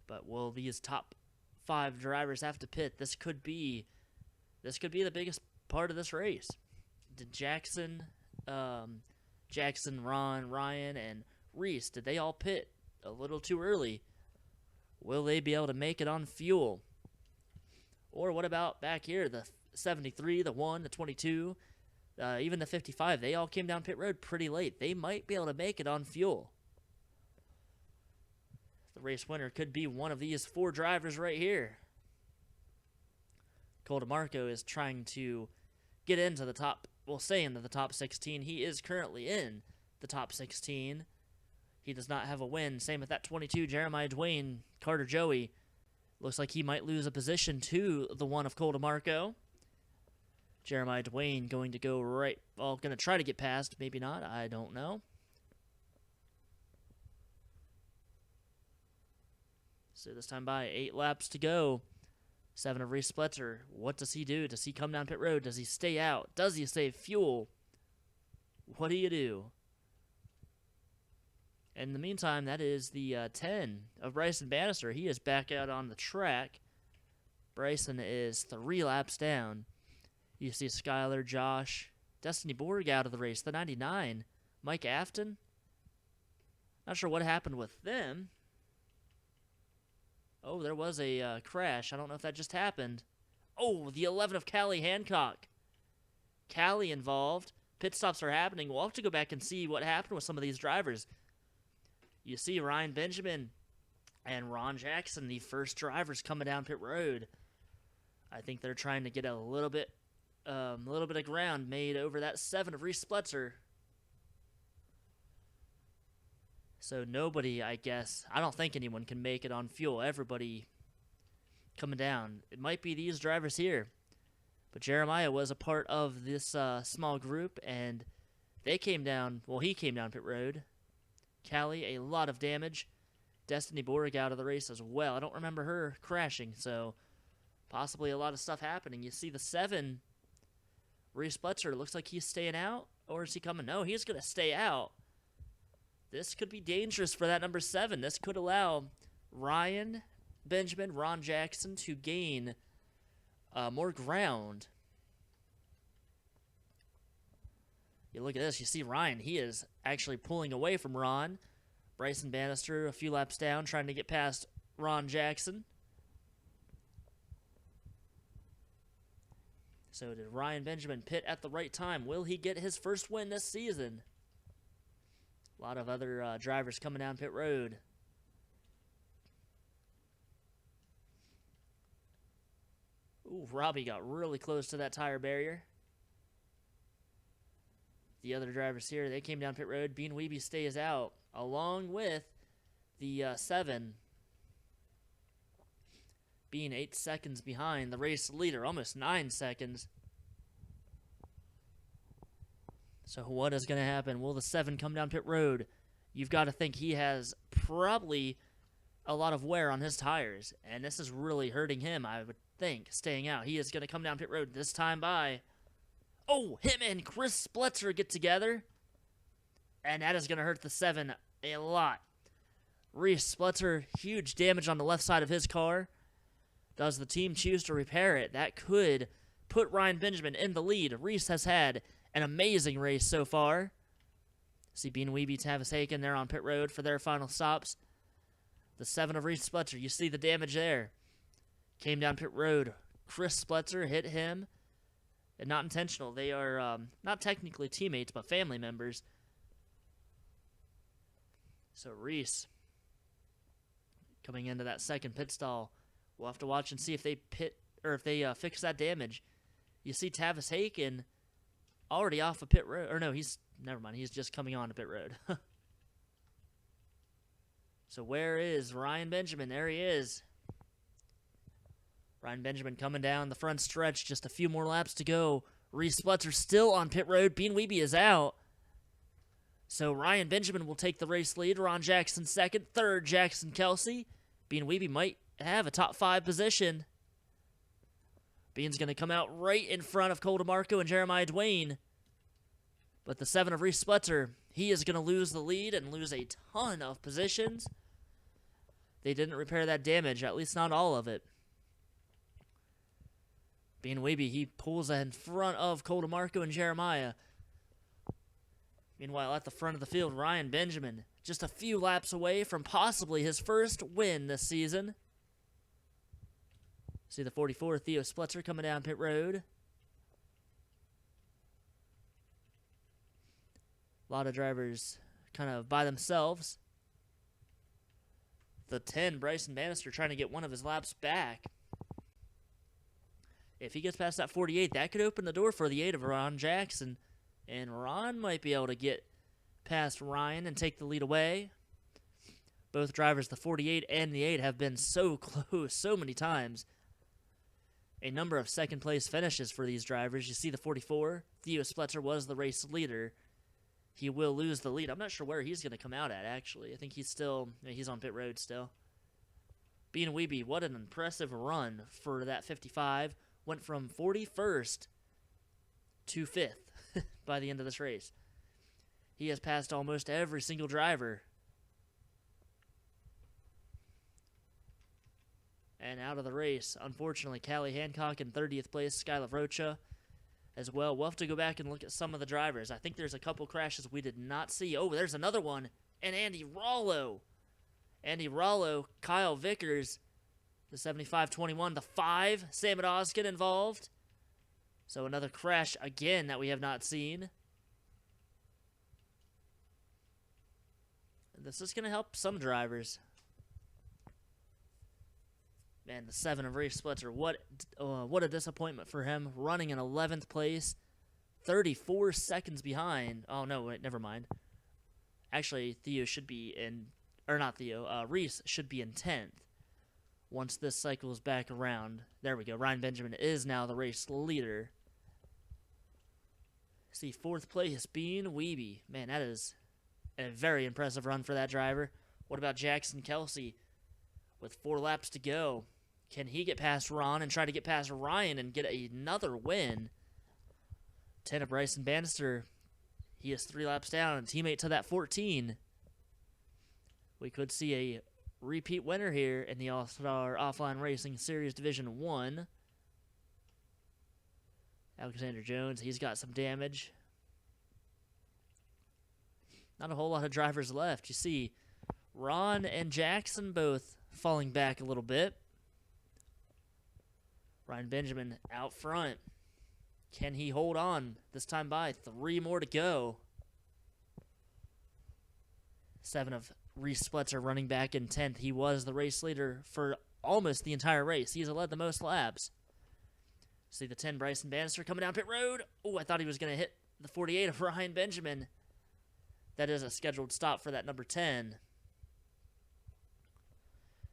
But will these top 5 drivers have to pit? This could be the biggest part of this race. Did Jackson, Ron, Ryan, and Reese, did they all pit a little too early? Will they be able to make it on fuel? Or what about back here, the 73, the 1, the 22, even the 55? They all came down pit road pretty late. They might be able to make it on fuel. The race winner could be one of these 4 drivers right here. Cole DeMarco is trying to get into the top, well, stay into the top 16. He is currently in the top 16. He does not have a win. Same with that 22, Jeremiah Dwayne. Carter Joey looks like he might lose a position to the 1 of Cole DeMarco. Jeremiah Dwayne going to go right, well, going to try to get past. Maybe not. I don't know. So this time by, 8 laps to go. 7 of Reese Spletzer. What does he do? Does he come down pit road? Does he stay out? Does he save fuel? What do you do? In the meantime, that is the 10 of Bryson Bannister. He is back out on the track. Bryson is 3 laps down. You see Skyler, Josh, Destiny Borg out of the race. The 99, Mike Afton. Not sure what happened with them. Oh, there was a crash. I don't know if that just happened. Oh, the 11 of Callie Hancock. Callie involved. Pit stops are happening. We'll have to go back and see what happened with some of these drivers. You see Ryan Benjamin and Ron Jackson, the first drivers coming down pit road. I think they're trying to get a little bit of ground made over that 7 of Reese Spletzer. So nobody, I guess, I don't think anyone can make it on fuel. Everybody coming down. It might be these drivers here. But Jeremiah was a part of this small group, and they came down, well, he came down pit road. Callie, a lot of damage. Destiny Borg out of the race as well. I don't remember her crashing, so possibly a lot of stuff happening. You see the 7, Reese Spletzer, looks like he's staying out, or is he coming? No, he's going to stay out. This could be dangerous for that number 7. This could allow Ryan Benjamin, Ron Jackson to gain more ground. You look at this, you see Ryan, he is actually pulling away from Ron. Bryson Bannister a few laps down, trying to get past Ron Jackson. So did Ryan Benjamin pit at the right time? Will he get his first win this season? A lot of other drivers coming down pit road. Ooh, Robbie got really close to that tire barrier. The other drivers here, they came down pit road. Bean Weeby stays out, along with the 7. Being 8 seconds behind the race leader, almost 9 seconds. So what is going to happen? Will the 7 come down pit road? You've got to think he has probably a lot of wear on his tires, and this is really hurting him, I would think, staying out. He is going to come down pit road this time by... Oh, him and Chris Spletzer get together, and that is going to hurt the 7 a lot. Reese Spletzer, huge damage on the left side of his car. Does the team choose to repair it? That could put Ryan Benjamin in the lead. Reese has had an amazing race so far. See Bean Weeby, Tavis Haken there on pit road for their final stops. The 7 of Reese Spletzer, you see the damage there. Came down pit road. Chris Spletzer hit him. And not intentional. They are not technically teammates, but family members. So Reese coming into that second pit stall. We'll have to watch and see if they fix that damage. You see Tavis Haken already off of pit road. Or no, never mind. He's just coming on to pit road. So where is Ryan Benjamin? There he is. Ryan Benjamin coming down the front stretch. Just a few more laps to go. Reese Spletzer still on pit road. Bean Weeby is out. So Ryan Benjamin will take the race lead. Ron Jackson second. Third, Jackson Kelsey. Bean Weeby might have a top 5 position. Bean's going to come out right in front of Cole DeMarco and Jeremiah Dwayne. But the 7 of Reese Spletzer, he is going to lose the lead and lose a ton of positions. They didn't repair that damage, at least not all of it. Bean Weeby, he pulls in front of Cole DeMarco and Jeremiah. Meanwhile, at the front of the field, Ryan Benjamin, just a few laps away from possibly his first win this season. See the 44, Theo Spletzer, coming down pit road. A lot of drivers kind of by themselves. The 10, Bryson Bannister, trying to get one of his laps back. If he gets past that 48, that could open the door for the 8 of Ron Jackson. And Ron might be able to get past Ryan and take the lead away. Both drivers, the 48 and the 8, have been so close so many times. A number of second-place finishes for these drivers. You see the 44, Theo Spletzer was the race leader. He will lose the lead. I'm not sure where he's going to come out at, actually. I think he's on pit road still. Bean Weeby, what an impressive run for that 55. Went from 41st to 5th by the end of this race. He has passed almost every single driver And out of the race, unfortunately, Callie Hancock in 30th place, Skylar Rocha as well. We'll have to go back and look at some of the drivers. I think there's a couple crashes we did not see. Oh, there's another one. And Andy Rollo. Andy Rollo, Kyle Vickers, the 75-21, the 5, Sam Oskin involved. So another crash again that we have not seen. This is going to help some drivers. Man, the 7 of Reese Splitzer, what a disappointment for him. Running in 11th place, 34 seconds behind. Oh, no, wait, never mind. Actually, Theo should be in, or not Theo, Reese should be in 10th once this cycle is back around. There we go. Ryan Benjamin is now the race leader. See, 4th place, Bean Wiebe. Man, that is a very impressive run for that driver. What about Jackson Kelsey with 4 laps to go? Can he get past Ron and try to get past Ryan and get another win? 10 of Bryson Bannister. He is 3 laps down, and teammate to that 14. We could see a repeat winner here in the All-Star Offline Racing Series Division 1. Alexander Jones, he's got some damage. Not a whole lot of drivers left. You see Ron and Jackson both falling back a little bit. Ryan Benjamin out front. Can he hold on this time by? 3 more to go. 7 of Reese Splitzer running back in 10th. He was the race leader for almost the entire race. He's led the most laps. See the 10, Bryson Bannister coming down pit road. Oh, I thought he was going to hit the 48 of Ryan Benjamin. That is a scheduled stop for that number 10.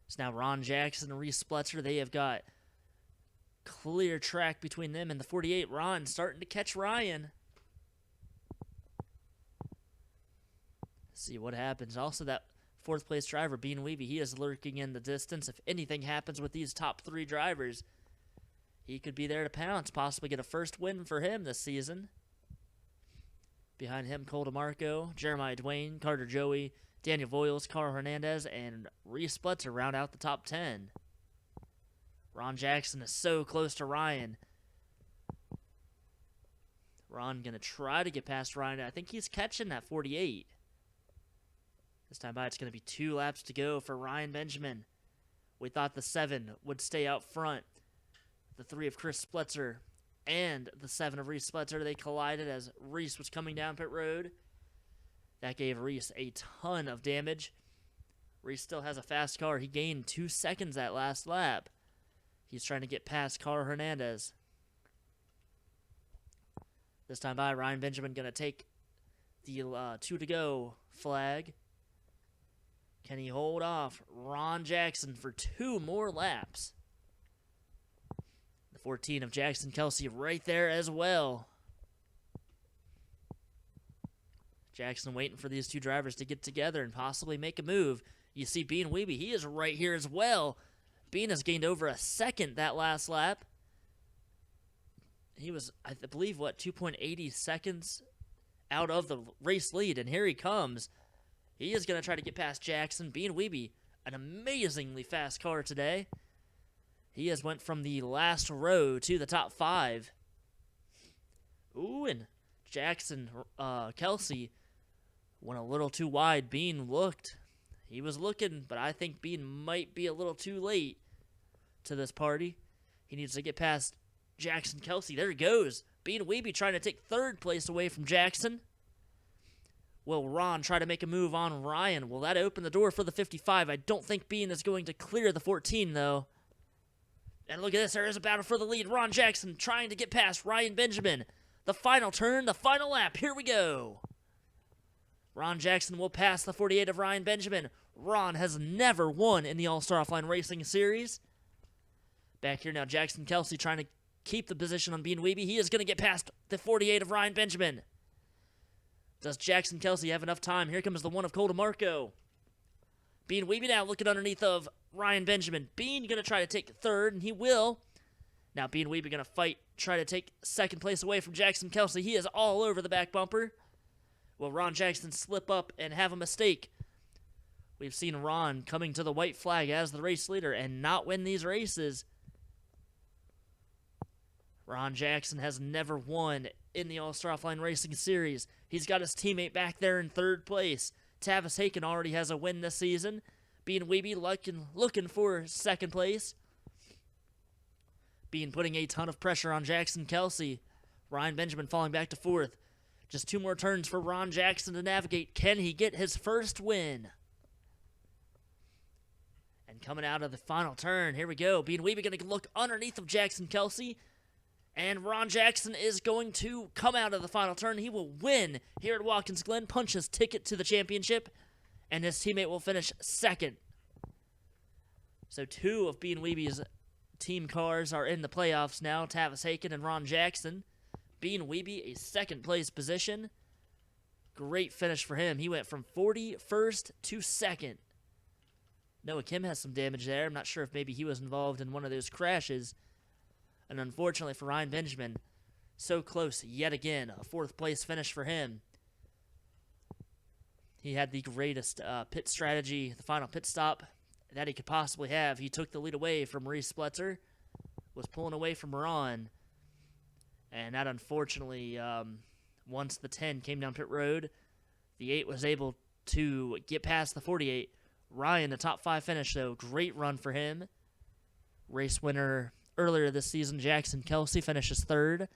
So now Ron Jackson and Reese Splitzer, they have got clear track between them and the 48. Ron starting to catch Ryan. Let's see what happens. Also, that 4th place driver, Bean Wiebe, he is lurking in the distance. If anything happens with these top 3 drivers, he could be there to pounce, possibly get a first win for him this season. Behind him, Cole DeMarco, Jeremiah Dwayne, Carter Joey, Daniel Voiles, Carl Hernandez, and Reese Splitzer round out the top 10. Ron Jackson is so close to Ryan. Ron going to try to get past Ryan. I think he's catching that 48. This time by, it's going to be 2 laps to go for Ryan Benjamin. We thought the 7 would stay out front. The 3 of Chris Splitzer and the 7 of Reese Splitzer, they collided as Reese was coming down pit road. That gave Reese a ton of damage. Reese still has a fast car. He gained 2 seconds that last lap. He's trying to get past Carl Hernandez. This time by, Ryan Benjamin going to take the 2 to go flag. Can he hold off Ron Jackson for 2 more laps? The 14 of Jackson Kelsey right there as well. Jackson waiting for these 2 drivers to get together and possibly make a move. You see Bean Wiebe, he is right here as well. Bean has gained over a second that last lap. He was, I believe, 2.80 seconds out of the race lead, and here he comes. He is going to try to get past Jackson. Bean Wiebe, an amazingly fast car today. He has went from the last row to the top 5. Ooh, and Jackson Kelsey went a little too wide. Bean looked. He was looking, but I think Bean might be a little too late to this party. He needs to get past Jackson Kelsey. There he goes. Bean Wiebe trying to take 3rd place away from Jackson. Will Ron try to make a move on Ryan? Will that open the door for the 55? I don't think Bean is going to clear the 14, though. And look at this. There is a battle for the lead. Ron Jackson trying to get past Ryan Benjamin. The final turn, the final lap. Here we go. Ron Jackson will pass the 48 of Ryan Benjamin. Ron has never won in the All-Star Offline Racing Series. Back here now, Jackson Kelsey trying to keep the position on Bean Wiebe. He is going to get past the 48 of Ryan Benjamin. Does Jackson Kelsey have enough time? Here comes the 1 of Cole DeMarco. Bean Wiebe now looking underneath of Ryan Benjamin. Bean going to try to take 3rd, and he will. Now Bean Wiebe going to fight, try to take 2nd place away from Jackson Kelsey. He is all over the back bumper. Will Ron Jackson slip up and have a mistake? We've seen Ron coming to the white flag as the race leader and not win these races. Ron Jackson has never won in the All-Star Offline Racing Series. He's got his teammate back there in third place. Tavis Haken already has a win this season. Bean Weeby looking for second place. Bean putting a ton of pressure on Jackson Kelsey. Ryan Benjamin falling back to fourth. Just 2 more turns for Ron Jackson to navigate. Can he get his first win? And coming out of the final turn, here we go. Bean Weeby going to look underneath of Jackson Kelsey. And Ron Jackson is going to come out of the final turn. He will win here at Watkins Glen, punch his ticket to the championship, and his teammate will finish second. So 2 of Bean Weeby's team cars are in the playoffs now, Tavis Haken and Ron Jackson. Bean Weeby, a second-place position. Great finish for him. He went from 41st to 2nd. Noah Kim has some damage there. I'm not sure if maybe he was involved in one of those crashes. And unfortunately for Ryan Benjamin, so close yet again. A 4th-place finish for him. He had the greatest pit strategy, the final pit stop that he could possibly have. He took the lead away from Reese Spletzer, was pulling away from Ron. And that, unfortunately, once the 10 came down pit road, the 8 was able to get past the 48. Ryan, the top 5 finish, though. Great run for him. Race winner earlier this season, Jackson Kelsey, finishes 3rd.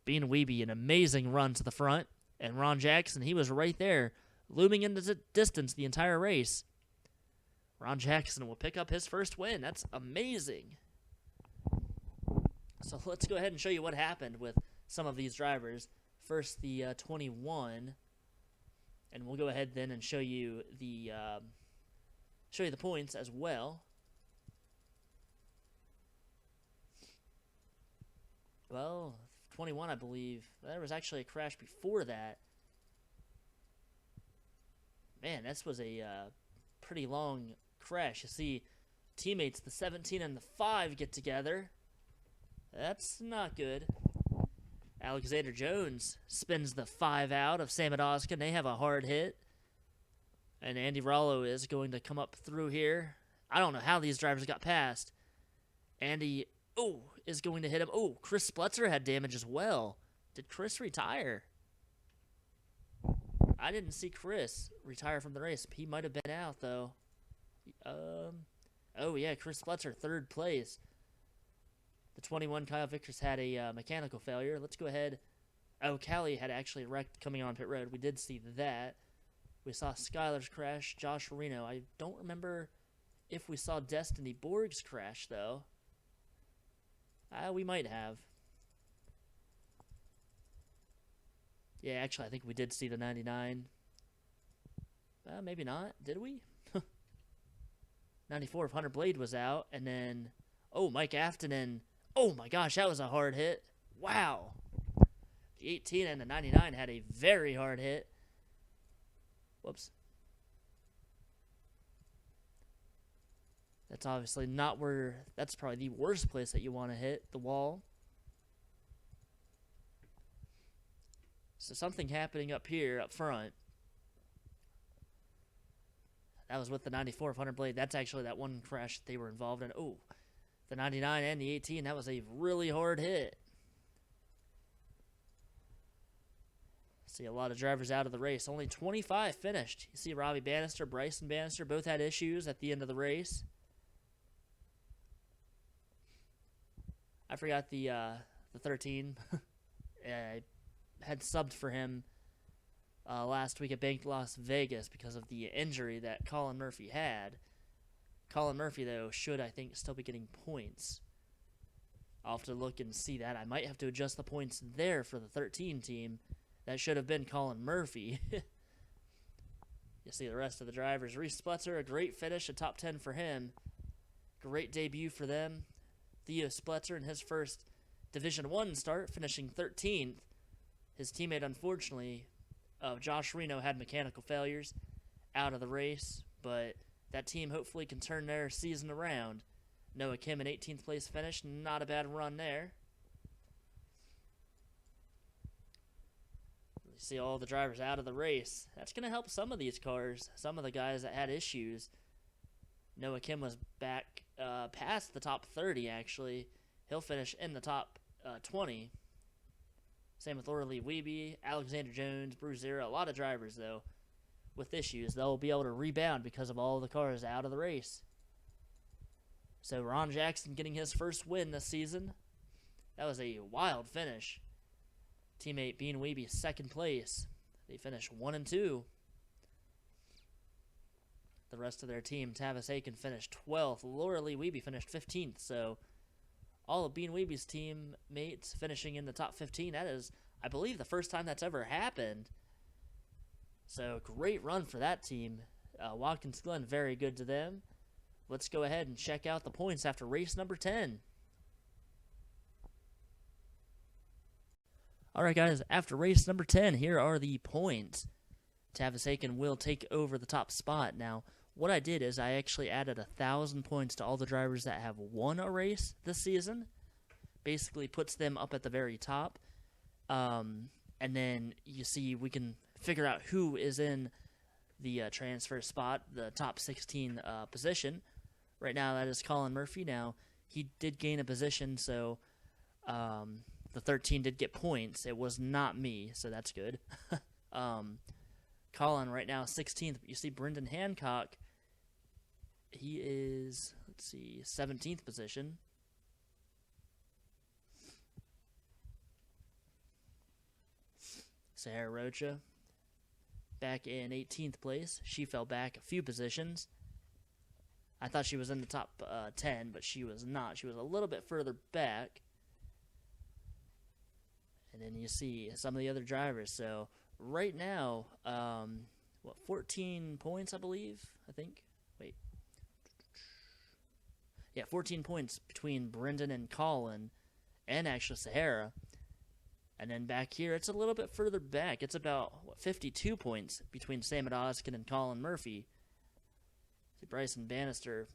Bean Weeby, an amazing run to the front. And Ron Jackson, he was right there, looming into the distance the entire race. Ron Jackson will pick up his first win. That's amazing. So let's go ahead and show you what happened with some of these drivers. First, the 21, and we'll go ahead then and show you the points as well. Well, 21, I believe. There was actually a crash before that. Man, this was a pretty long crash. You see, teammates, the 17 and the 5 get together. That's not good. Alexander Jones spins the 5 out of Sam Adoskin. They have a hard hit. And Andy Rollo is going to come up through here. I don't know how these drivers got past. Andy, is going to hit him. Chris Spletzer had damage as well. Did Chris retire? I didn't see Chris retire from the race. He might have been out, though. Yeah, Chris Spletzer, 3rd place. The 21, Kyle Vickers, had a mechanical failure. Let's go ahead. Callie had actually wrecked coming on pit road. We did see that. We saw Skylar's crash, Josh Reno. I don't remember if we saw Destiny Borg's crash, though. We might have. Yeah, actually, I think we did see the 99. Maybe not. Did we? 94 of Hunter Blade was out. And then, Mike Afton. Oh my gosh, that was a hard hit. Wow. The 18 and the 99 had a very hard hit. Whoops. That's obviously not where... That's probably the worst place that you want to hit, the wall. So something happening up here, up front. That was with the 94 of Hunter Blade. That's actually that one crash that they were involved in. The 99 and the 18, that was a really hard hit. See a lot of drivers out of the race. Only 25 finished. You see Robbie Bannister, Bryson Bannister, both had issues at the end of the race. I forgot the 13. I had subbed for him last week at Banked Las Vegas because of the injury that Colin Murphy had. Colin Murphy, though, should, I think, still be getting points. I'll have to look and see that. I might have to adjust the points there for the 13 team. That should have been Colin Murphy. You see the rest of the drivers. Reese Spletzer, a great finish, a top 10 for him. Great debut for them. Theo Spletzer in his first Division I start, finishing 13th. His teammate, unfortunately, Josh Reno, had mechanical failures out of the race, but that team hopefully can turn their season around. Noah Kim, an 18th place finish, not a bad run there. You see all the drivers out of the race. That's going to help some of these cars, some of the guys that had issues. Noah Kim was back past the top 30, actually. He'll finish in the top 20. Same with Orly Weeby, Alexander Jones, Bruiser. A lot of drivers, though, with issues. They'll be able to rebound because of all the cars out of the race. So Ron Jackson getting his first win this season. That was a wild finish. Teammate Bean Weeby second place. They finished 1 and 2. The rest of their team, Tavis Aiken finished 12th. Laura Lee Weeby finished 15th. So all of Bean Weeby's teammates finishing in the top 15. That is, I believe, the first time that's ever happened. So great run for that team. Watkins Glen, very good to them. Let's go ahead and check out the points after race number 10. Alright guys, after race number 10, here are the points. Tavis Aiken will take over the top spot. Now, what I did is I actually added 1,000 points to all the drivers that have won a race this season. Basically puts them up at the very top. And then you see we can figure out who is in the transfer spot, the top 16 position. Right now that is Colin Murphy. Now, he did gain a position, so the 13 did get points. It was not me, so that's good. Colin right now 16th, but you see Brendan Hancock, he is, 17th position. Sahara Rocha back in 18th place. She fell back a few positions. I thought she was in the top 10, but she was not. She was a little bit further back. And then you see some of the other drivers. So right now, 14 points, I believe, I think. Wait. Yeah, 14 points between Brendan and Colin, and actually Sahara. And then back here, it's a little bit further back. It's about, 52 points between Sam Odoskin and Colin Murphy. See, Bryson Bannister.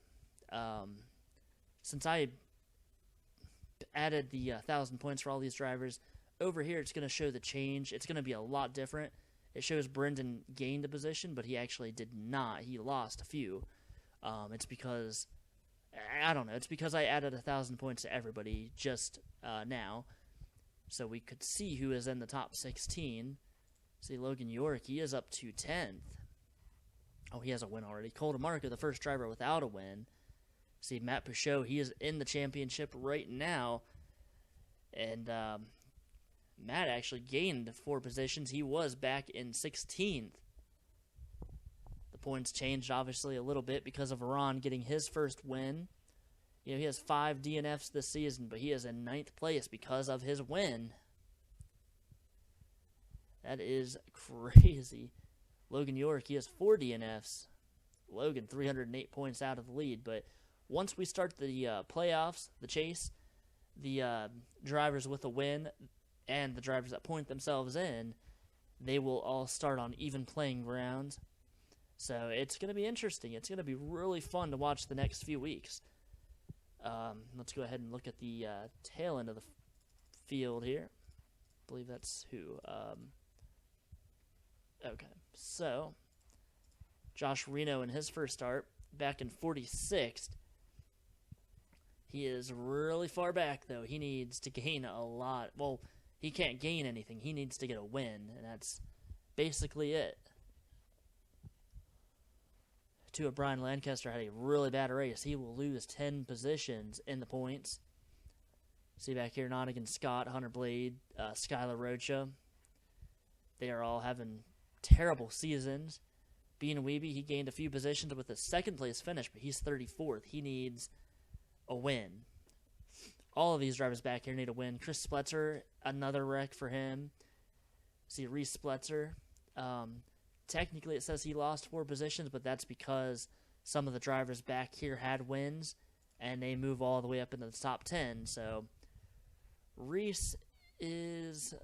Since I added the 1,000 points for all these drivers, over here it's going to show the change. It's going to be a lot different. It shows Brendan gained a position, but he actually did not. He lost a few. It's because, I don't know, it's because I added 1,000 points to everybody just now. So we could see who is in the top 16. See, Logan York, he is up to 10th. Oh, he has a win already. Cole DeMarco, the first driver without a win. See, Matt Peugeot, he is in the championship right now. And Matt actually gained 4 positions. He was back in 16th. The points changed, obviously, a little bit because of Ron getting his first win. You know, he has 5 DNFs this season, but he is in 9th place because of his win. That is crazy. Logan York, he has 4 DNFs. Logan, 308 points out of the lead. But once we start the playoffs, the chase, the drivers with a win and the drivers that point themselves in, they will all start on even playing ground. So it's going to be interesting. It's going to be really fun to watch the next few weeks. Let's go ahead and look at the tail end of the field here. I believe that's who. Okay, so Josh Reno in his first start, back in 46th. He is really far back, though. He needs to gain a lot. Well, he can't gain anything. He needs to get a win, and that's basically it. Brian Lancaster had a really bad race. He will lose 10 positions in the points. See back here, Nottingham Scott, Hunter Blade, Skylar Rocha. They are all having terrible seasons. Bean Weeby, he gained a few positions with a second place finish, but he's 34th. He needs a win. All of these drivers back here need a win. Chris Spletzer, another wreck for him. See Reese Spletzer. Technically, it says he lost 4 positions, but that's because some of the drivers back here had wins, and they move all the way up into the top 10. So Reese is,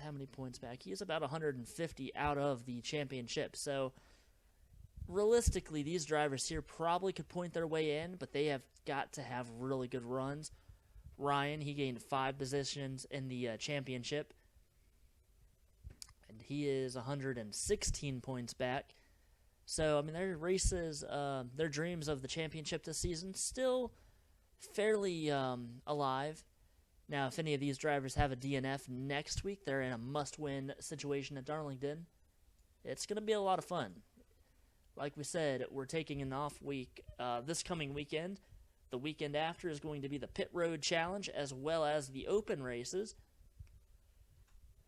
how many points back? He is about 150 out of the championship. So realistically, these drivers here probably could point their way in, but they have got to have really good runs. Ryan, he gained 5 positions in the championship. And he is 116 points back. So, I mean, their races, their dreams of the championship this season, still fairly alive. Now, if any of these drivers have a DNF next week, they're in a must-win situation at Darlington. It's going to be a lot of fun. Like we said, we're taking an off week this coming weekend. The weekend after is going to be the Pit Road Challenge as well as the open races.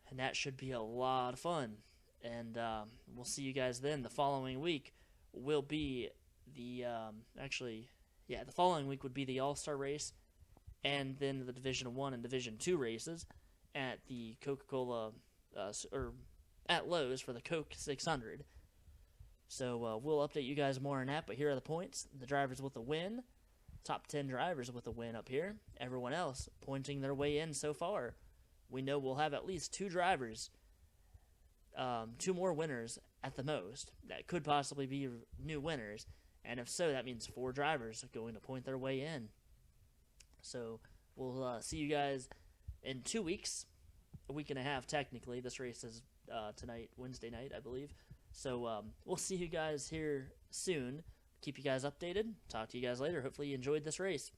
And that should be a lot of fun. And we'll see you guys then. The following week will be the the following week would be the All-Star race, and then the Division 1 and Division 2 races at the Coca-Cola or at Lowe's for the Coke 600. So we'll update you guys more on that. But here are the points: the drivers with the win, top 10 drivers with a win up here. Everyone else pointing their way in so far. We know we'll have at least 2 drivers. 2 more winners at the most that could possibly be new winners, and if so, that means 4 drivers are going to point their way in. So we'll see you guys in 2 weeks, a week and a half technically. This race is tonight, Wednesday night, I believe. So we'll see you guys here soon. Keep you guys updated. Talk to you guys later. Hopefully you enjoyed this race.